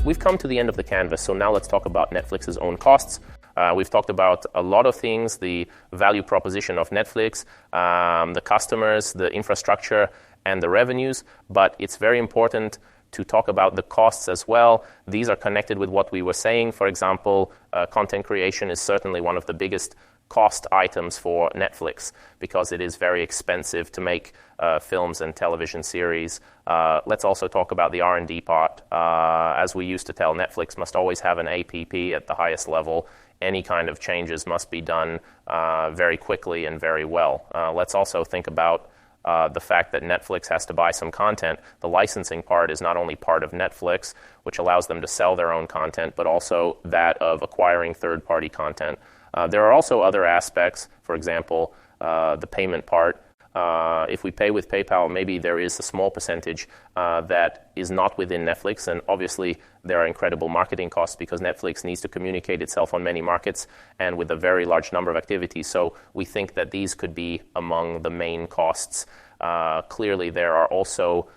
We've come to the end of the canvas, so now let's talk about Netflix's own costs. We've talked about a lot of things, the value proposition of Netflix, the customers, the infrastructure, and the revenues, but it's very important to talk about the costs as well. These are connected with what we were saying. For example, content creation is certainly one of the biggest cost items for Netflix because it is very expensive to make films and television series. Let's also talk about the R&D part. As we used to tell, Netflix must always have an APP at the highest level. Any kind of changes must be done very quickly and very well. Let's also think about the fact that Netflix has to buy some content. The licensing part is not only part of Netflix, which allows them to sell their own content, but also that of acquiring third-party content. There are also other aspects, for example, the payment part. If we pay with PayPal, maybe there is a small percentage that is not within Netflix, and obviously there are incredible marketing costs because Netflix needs to communicate itself on many markets and with a very large number of activities. So we think that these could be among the main costs. Clearly, there are also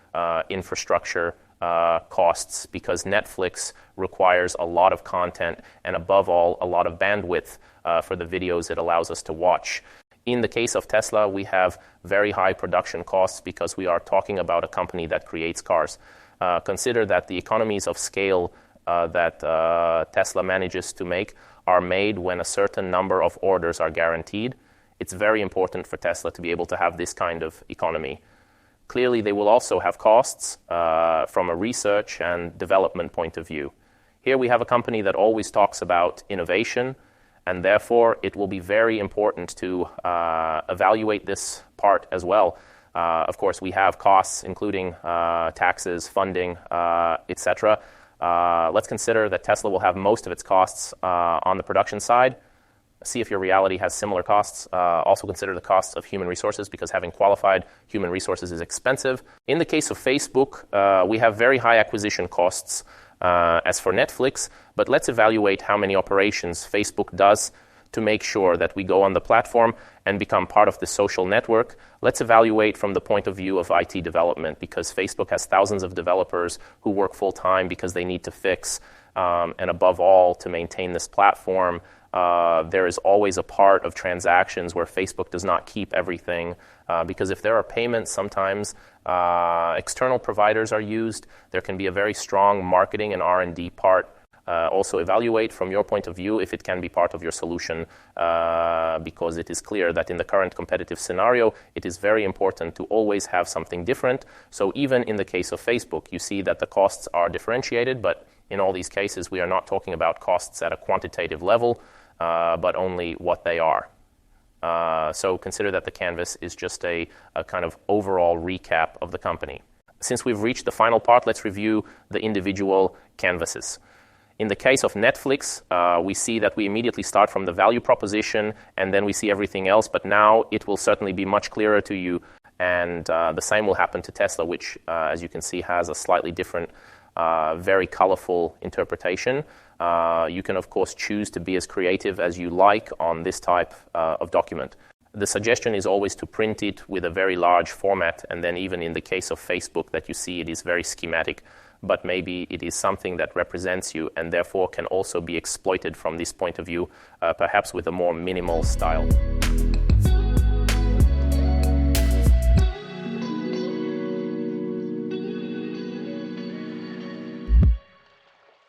infrastructure costs because Netflix requires a lot of content and above all, a lot of bandwidth for the videos it allows us to watch. In the case of Tesla, we have very high production costs because we are talking about a company that creates cars. Consider that the economies of scale that Tesla manages to make are made when a certain number of orders are guaranteed. It's very important for Tesla to be able to have this kind of economy. Clearly, they will also have costs from a research and development point of view. Here we have a company that always talks about innovation, and therefore it will be very important to evaluate this part as well. Of course, we have costs including taxes, funding, etc. Let's consider that Tesla will have most of its costs on the production side. See if your reality has similar costs. Also consider the costs of human resources because having qualified human resources is expensive. In the case of Facebook, we have very high acquisition costs as for Netflix, but let's evaluate how many operations Facebook does to make sure that we go on the platform and become part of the social network. Let's evaluate from the point of view of IT development because Facebook has thousands of developers who work full-time because they need to fix and above all to maintain this platform. There is always a part of transactions where Facebook does not keep everything because if there are payments, sometimes external providers are used. There can be a very strong marketing and R&D part. Also evaluate from your point of view if it can be part of your solution because it is clear that in the current competitive scenario, it is very important to always have something different. So even in the case of Facebook, you see that the costs are differentiated, but in all these cases, we are not talking about costs at a quantitative level, but only what they are. So consider that the canvas is just a kind of overall recap of the company. Since we've reached the final part, let's review the individual canvases. In the case of Netflix, we see that we immediately start from the value proposition and then we see everything else, but now it will certainly be much clearer to you. And the same will happen to Tesla, which, as you can see, has a slightly different, very colorful interpretation. You can, of course, choose to be as creative as you like on this type of document. The suggestion is always to print it with a very large format, and then even in the case of Facebook that you see, it is very schematic, but maybe it is something that represents you and therefore can also be exploited from this point of view, perhaps with a more minimal style.